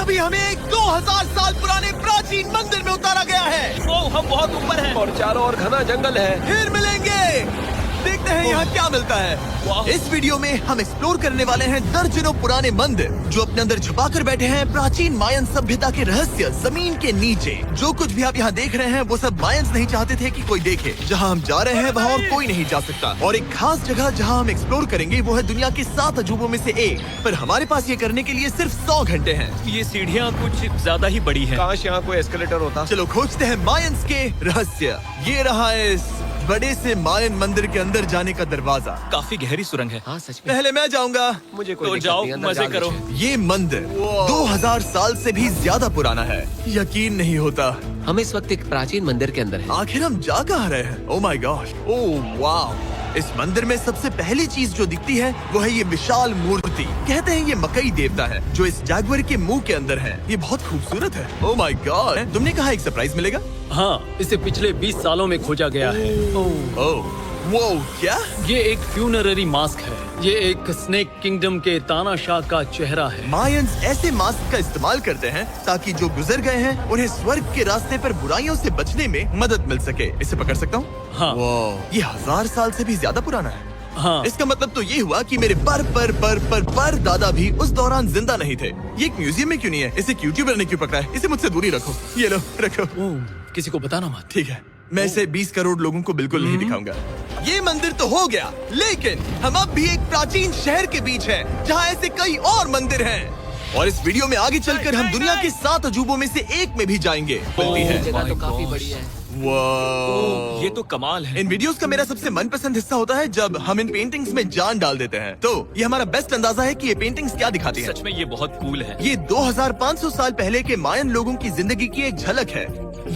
अभी हमें 2000 साल पुराने प्राचीन मंदिर में उतारा गया है। ओ, हम बहुत ऊपर हैं। और चारों ओर घना जंगल है। फिर मिलेंगे। देखते हैं यहाँ क्या मिलता है। इस वीडियो में हम एक्सप्लोर करने वाले हैं दर्जनों पुराने मंदिर जो अपने अंदर छुपा कर बैठे हैं प्राचीन मायन सभ्यता के रहस्य जमीन के नीचे। जो कुछ भी आप यहाँ देख रहे हैं वो सब मायंस नहीं चाहते थे कि कोई देखे। जहाँ हम जा रहे हैं वहाँ और कोई नहीं जा सकता। और एक खास जगह जहाँ हम एक्सप्लोर करेंगे वो है दुनिया के 7 अजूबों में से एक। पर हमारे पास ये करने के लिए सिर्फ 100 घंटे हैं। ये सीढ़ियाँ कुछ ज्यादा ही बड़ी हैं। काश यहाँ कोई एस्केलेटर होता। चलो खोजते हैं मायंस के रहस्य। ये रहा है इस बड़े से मायन मंदिर के अंदर जाने का दरवाजा। काफी गहरी सुरंग है। हाँ सच में। पहले मैं जाऊंगा। मुझे कोई तो दिक्कत जाओ, नहीं, अंदर मजे जाओ करो। मुझे। ये मंदिर 2000 साल से भी ज्यादा पुराना है। यकीन नहीं होता। हम इस वक्त एक प्राचीन मंदिर के अंदर हैं। आखिर हम जा कहाँ रहे हैं? ओह माय गॉड, ओह वाह। इस मंदिर में सबसे पहली चीज जो दिखती है वो है ये विशाल मूर्ति। कहते हैं ये मकई देवता है जो इस जैगुआर के मुंह के अंदर है। ये बहुत खूबसूरत है। Oh my God. तुमने कहा एक सरप्राइज मिलेगा? हाँ, इसे पिछले 20 सालों में खोजा गया है। ओह वो क्या? ये एक फ्यूनररी मास्क है। ये एक स्नेक किंगडम के तानाशाह का चेहरा है। मायंस ऐसे मास्क का इस्तेमाल करते हैं ताकि जो गुजर गए हैं उन्हें स्वर्ग के रास्ते पर बुराइयों से बचने में मदद मिल सके। इसे पकड़ सकता हूँ? हाँ। ये 1000 साल से भी ज्यादा पुराना है। हाँ। इसका मतलब तो ये हुआ कि मेरे पर दादा भी उस दौरान जिंदा नहीं थे। ये एक म्यूजियम में क्यों नहीं है? इसे यूट्यूबर ने क्यों पकड़ा है? इसे मुझसे दूरी रखो। ये लो रखो। ओह, किसी को बताना मत। ठीक है, मैं इसे 20 करोड़ लोगों को बिल्कुल नहीं दिखाऊंगा। ये मंदिर तो हो गया, लेकिन हम अब भी एक प्राचीन शहर के बीच हैं, जहाँ ऐसे कई और मंदिर हैं। और इस वीडियो में आगे चलकर हम दुनिया के 7 अजूबों में से एक में भी जाएंगे। मिलती है। जगह तो काफी बड़ी है। वाह, ये तो कमाल है। इन वीडियोस का मेरा सबसे मनपसंद हिस्सा होता है जब हम इन पेंटिंग्स में जान डाल देते हैं। तो ये हमारा बेस्ट अंदाजा है कि ये पेंटिंग्स क्या दिखाती हैं। सच में ये बहुत कूल है। ये 2500 साल पहले के मायन लोगों की जिंदगी की एक झलक है।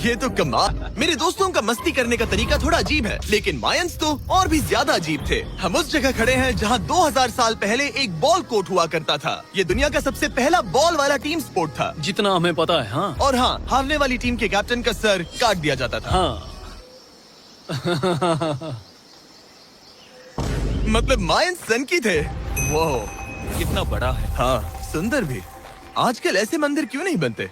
ये तो कमाल। मेरे दोस्तों का मस्ती करने का तरीका थोड़ा अजीब है, लेकिन मायंस तो और भी ज्यादा अजीब थे। हम उस जगह खड़े हैं जहाँ 2000 साल पहले एक बॉल कोर्ट हुआ करता था। ये दुनिया का सबसे पहला बॉल वाला टीम स्पोर्ट था। जितना हमें पता है। हाँ। और हाँ, हारने वाली टीम के कैप्टन का सर काट दिया जाता था। हाँ। मतलब मायन सन की थे। वो कितना बड़ा है। हाँ, सुंदर भी। आजकल ऐसे मंदिर क्यों नहीं बनते?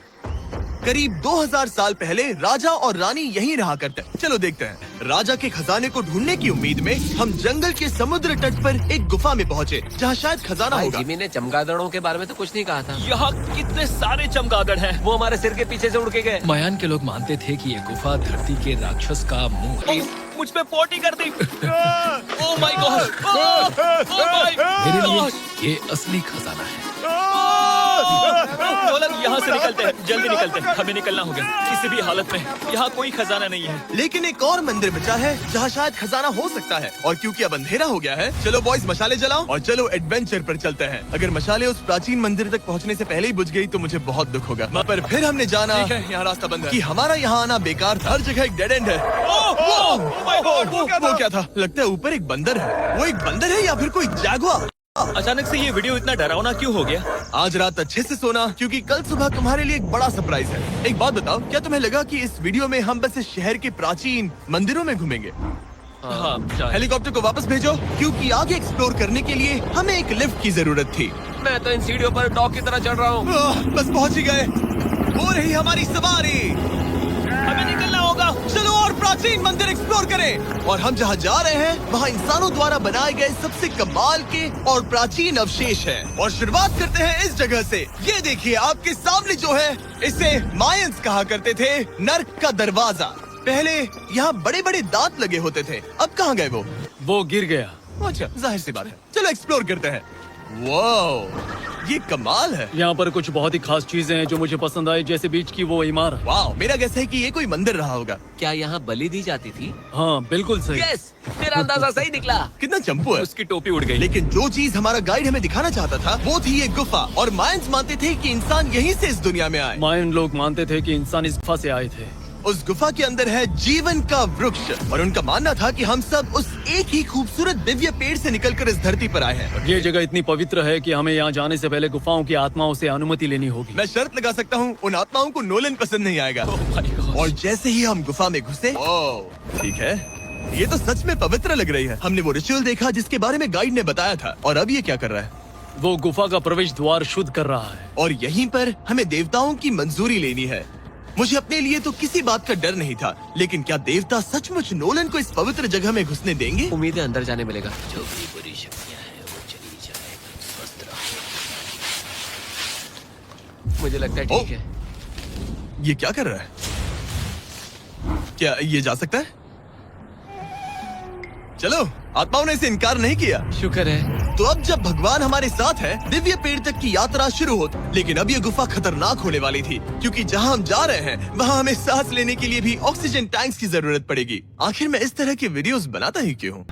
करीब 2000 साल पहले राजा और रानी यहीं रहा करते। चलो देखते हैं। राजा के खजाने को ढूंढने की उम्मीद में हम जंगल के समुद्र तट पर एक गुफा में पहुँचे, जहाँ शायद खजाना भाई होगा। जिमी ने चमगादड़ों के बारे में तो कुछ नहीं कहा था। यहाँ कितने सारे चमगादड़ हैं। वो हमारे सिर के पीछे से उड़ के गए। मयान के लोग मानते थे कि ये गुफा धरती के राक्षस का मुंह है। मुझ पे पोटी कर दी। Oh my God. मेरे लिए ये असली खजाना है। नोलन, यहाँ से निकलते हैं, जल्दी निकलते हैं। हमें निकलना होगा किसी भी हालत में। यहाँ कोई खजाना नहीं है। लेकिन एक और मंदिर बचा है जहाँ शायद खजाना हो सकता है। और क्योंकि अब अंधेरा हो गया है, चलो बॉयज मशाले जलाओ और चलो एडवेंचर पर चलते हैं। अगर मशाले उस प्राचीन मंदिर तक पहुँचने से पहले ही बुझ गई तो मुझे बहुत दुख होगा। पर फिर हमने जाना ठीक है, यहाँ रास्ता बंद है। कि हमारा यहाँ आना बेकार था। हर जगह एक डेड एंड है। वो क्या था? लगता है ऊपर एक बंदर है। वो एक बंदर है या फिर कोई जैगुआर? अचानक से ये वीडियो इतना डरावना क्यों हो गया? आज रात अच्छे से सोना, क्योंकि कल सुबह तुम्हारे लिए एक बड़ा सरप्राइज है। एक बात बताओ, क्या तुम्हें लगा कि इस वीडियो में हम बस इस शहर के प्राचीन मंदिरों में घूमेंगे? हाँ, शायद। हेलीकॉप्टर को वापस भेजो, क्योंकि आगे एक्सप्लोर करने के लिए हमें एक लिफ्ट की जरूरत थी। मैं तो इन सीढ़ियों पर डॉग की तरह चढ़ रहा हूँ। बस पहुंच ही गए। हो रही हमारी सवारी। हमें निकलना होगा। चलो और प्राचीन मंदिर एक्सप्लोर करें। और हम जहाँ जा रहे हैं वहाँ इंसानों द्वारा बनाए गए सबसे कमाल के और प्राचीन अवशेष हैं। और शुरुआत करते हैं इस जगह से। ये देखिए आपके सामने जो है, इसे मायंस कहा करते थे नर्क का दरवाजा। पहले यहाँ बड़े बड़े दांत लगे होते थे, अब कहाँ गए वो? वो गिर गया। अच्छा, जाहिर सी बात है। चलो एक्सप्लोर करते हैं। वाओ, ये कमाल है। यहाँ पर कुछ बहुत ही खास चीजें हैं जो मुझे पसंद आई, जैसे बीच की वो इमारत। वाओ, मेरा गैस है कि ये कोई मंदिर रहा होगा। क्या यहाँ बलि दी जाती थी? हाँ, बिल्कुल सही। यस, मेरा अंदाजा सही निकला। कितना चंपू है। उसकी टोपी उड़ गई। लेकिन जो चीज हमारा गाइड हमें दिखाना चाहता था वो थी ये गुफा। और मायंस मानते थे कि इंसान यहीं से इस दुनिया में आए। मायन लोग मानते थे कि इंसान इस गुफा से आए थे। उस गुफा के अंदर है जीवन का वृक्ष। और उनका मानना था कि हम सब उस एक ही खूबसूरत दिव्य पेड़ से निकलकर इस धरती पर आए हैं। ये जगह इतनी पवित्र है कि हमें यहाँ जाने से पहले गुफाओं की आत्माओं से अनुमति लेनी होगी। मैं शर्त लगा सकता हूँ उन आत्माओं को नोलन पसंद नहीं आएगा। और जैसे ही हम गुफा में घुसे, ठीक है, ये तो सच में पवित्र लग रही है। हमने वो रिचुअल देखा जिसके बारे में गाइड ने बताया था। और अब ये क्या कर रहा है? वो गुफा का प्रवेश द्वार शुद्ध कर रहा है। और यहीं पर हमें देवताओं की मंजूरी लेनी है। मुझे अपने लिए तो किसी बात का डर नहीं था, लेकिन क्या देवता सचमुच नोलन को इस पवित्र जगह में घुसने देंगे? उम्मीद है अंदर जाने मिलेगा। जो भी बुरी शक्तियां हैं वो चली जाएगी। स्वस्थ रहो। मुझे लगता है ओ! ठीक है। ये क्या कर रहा है? क्या ये जा सकता है? चलो, आत्माओं ने इसे इनकार नहीं किया। शुक्र है। तो अब जब भगवान हमारे साथ है, दिव्य पेड़ तक की यात्रा शुरू होती। लेकिन अब ये गुफा खतरनाक होने वाली थी, क्योंकि जहाँ हम जा रहे हैं वहाँ हमें सांस लेने के लिए भी ऑक्सीजन टैंक्स की जरूरत पड़ेगी। आखिर मैं इस तरह के वीडियोस बनाता ही क्यों हूँ?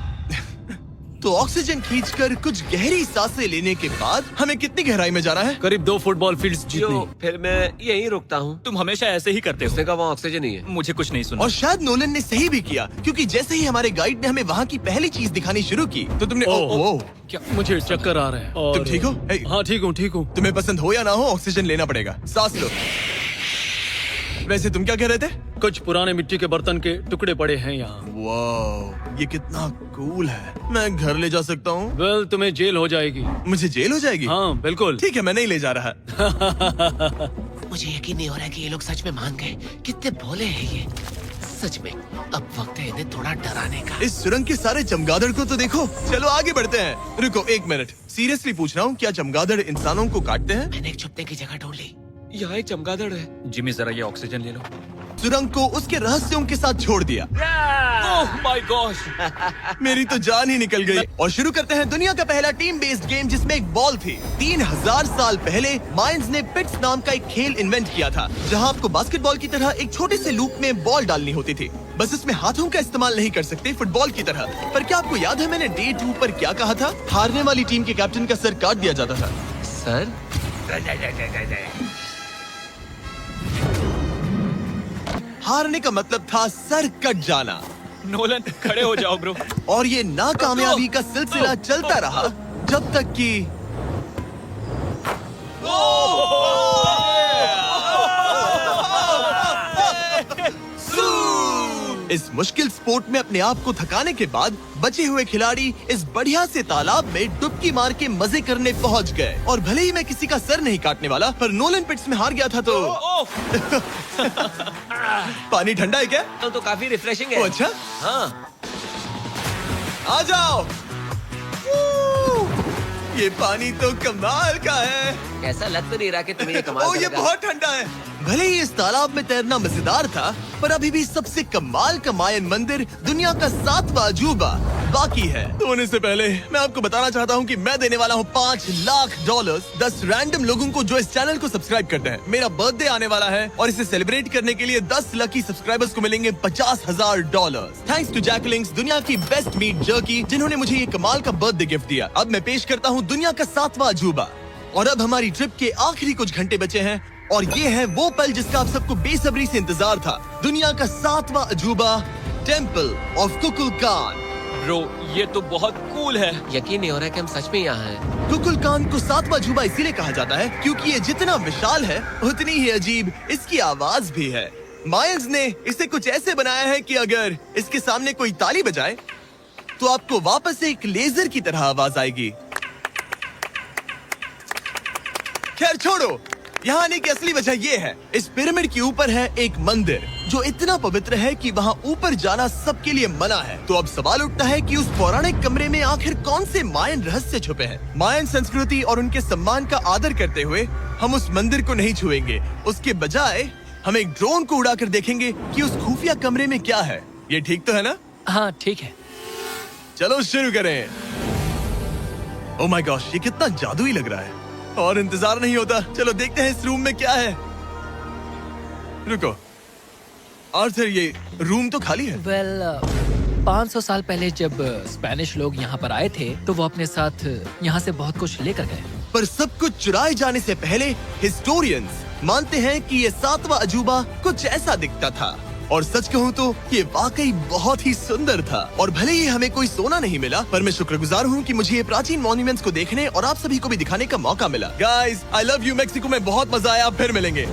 तो ऑक्सीजन खींचकर कुछ गहरी सांसें लेने के बाद हमें कितनी गहराई में जाना है? करीब 2 फुटबॉल फील्ड्स जो जितनी। फिर मैं यहीं रुकता हूँ। तुम हमेशा ऐसे ही करते हो। उसने कहा वहाँ ऑक्सीजन ही है। मुझे कुछ नहीं सुना। और शायद नोलन ने सही भी किया, क्योंकि जैसे ही हमारे गाइड ने हमें वहाँ की पहली चीज दिखानी शुरू की तो तुमने ओह। क्या मुझे चक्कर आ रहे हैं। और तुम ठीक हो? हे। हाँ ठीक हूँ ठीक हूँ। तुम्हें पसंद हो या ना हो, ऑक्सीजन लेना पड़ेगा। सांस लो। वैसे तुम क्या कह रहे थे? कुछ पुराने मिट्टी के बर्तन के टुकड़े पड़े हैं यहाँ। वाह, ये कितना कूल है। मैं घर ले जा सकता हूँ? वेल तुम्हें जेल हो जाएगी। मुझे जेल हो जाएगी? हाँ बिल्कुल। ठीक है, मैं नहीं ले जा रहा। मुझे यकीन नहीं हो रहा है कि ये लोग सच में मान गए। कितने भोले हैं ये। सच में अब वक्त है इन्हें थोड़ा डराने का। इस सुरंग के सारे चमगादड़ को तो देखो। चलो आगे बढ़ते हैं। रुको 1 मिनट, सीरियसली पूछ रहा हूँ, क्या चमगादड़ इंसानों को काटते हैं? मैंने एक छुपने की जगह ढूंढ ली। यहाँ एक चमगादड़ है। जिमी जरा ये ऑक्सीजन ले लो। सुरंग को उसके रहस्यों के साथ छोड़ दिया। Oh my gosh. मेरी तो जान ही निकल गई। और शुरू करते हैं दुनिया का पहला टीम बेस्ड गेम, जिसमें एक बॉल थी। 3000 साल पहले मायंस ने पिट्स नाम का एक खेल इन्वेंट किया था, जहां आपको बास्केटबॉल की तरह एक छोटे से लूप में बॉल डालनी होती थी। बस इसमें हाथों का इस्तेमाल नहीं कर सकते, फुटबॉल की तरह। पर क्या आपको याद है मैंने डे 2 पर क्या कहा था? हारने वाली टीम के कैप्टन का सर काट दिया जाता था। सर हारने का मतलब था सर कट जाना। नोलन खड़े हो जाओ ब्रो। और ये नाकामयाबी का सिलसिला चलता रहा जब तक कि इस मुश्किल स्पोर्ट में अपने आप को थकाने के बाद बचे हुए खिलाड़ी इस बढ़िया से तालाब में डुबकी मार के मजे करने पहुंच गए। और भले ही मैं किसी का सर नहीं काटने वाला, पर नोलन पिट्स में हार गया था तो पानी ठंडा है क्या? तो काफी रिफ्रेशिंग ओ, है। अच्छा, हाँ। आ जाओ। ये पानी तो कमाल का है। ऐसा लग तो नहीं रहा कि तुम्हें ये कमाल ओ, ये करेगा। बहुत ठंडा है। भले ही इस तालाब में तैरना मजेदार था, पर अभी भी सबसे कमाल का मायन मंदिर, दुनिया का 7वां अजूबा बाकी है। तो होने से पहले मैं आपको बताना चाहता हूँ कि मैं देने वाला हूँ $5 लाख 10 रैंडम लोगों को जो इस चैनल को सब्सक्राइब करते हैं। मेरा बर्थडे आने वाला है और इसे सेलिब्रेट करने के लिए 10 लकी सब्सक्राइबर्स को मिलेंगे $50,000। थैंक्स टू जैकलिंग्स, दुनिया की बेस्ट मीट जर्की, जिन्होंने मुझे ये कमाल का बर्थडे गिफ्ट दिया। अब मैं पेश करता हूँ दुनिया का 7वां अजूबा। और अब हमारी ट्रिप के आखिरी कुछ घंटे बचे हैं, और ये है वो पल जिसका आप सबको बेसब्री से इंतजार था। दुनिया का 7वां अजूबा, टेम्पल ऑफ कुकुलकान। ब्रो ये तो बहुत कूल है। यकीन नहीं हो रहा है कि हम सच में यहाँ हैं। कुकुलकान को 7वां अजूबा इसीलिए कहा जाता है क्योंकि ये जितना विशाल है उतनी ही अजीब इसकी आवाज भी है। मायंस ने इसे कुछ ऐसे बनाया है कि अगर इसके सामने कोई ताली बजाए तो आपको वापस एक लेजर की तरह आवाज आएगी। खैर छोड़ो, यहाँ आने की असली वजह ये है, इस पिरामिड के ऊपर है एक मंदिर जो इतना पवित्र है कि वहाँ ऊपर जाना सबके लिए मना है। तो अब सवाल उठता है कि उस पौराणिक कमरे में आखिर कौन से मायन रहस्य छुपे हैं। मायन संस्कृति और उनके सम्मान का आदर करते हुए हम उस मंदिर को नहीं छुएंगे। उसके बजाय हम एक ड्रोन को उड़ाकर देखेंगे कि उस खुफिया कमरे में क्या है। ये ठीक तो है ना? हाँ ठीक है। चलो शुरू करें। ओह माय गॉश, ये कितना जादुई लग रहा है और इंतजार नहीं होता। चलो देखते हैं इस रूम में क्या है। रुको आर्थर, ये रूम तो खाली है। वेल 500 साल पहले जब स्पेनिश लोग यहाँ पर आए थे तो वो अपने साथ यहाँ से बहुत कुछ लेकर गए। पर सब कुछ चुराए जाने से पहले हिस्टोरियंस मानते हैं कि ये 7वां अजूबा कुछ ऐसा दिखता था। और सच कहूँ तो ये वाकई बहुत ही सुंदर था। और भले ही हमें कोई सोना नहीं मिला, पर मैं शुक्रगुजार हूँ कि मुझे ये प्राचीन मॉन्यूमेंट्स को देखने और आप सभी को भी दिखाने का मौका मिला। Guys, I love you Mexico में बहुत मजा आया। फिर मिलेंगे।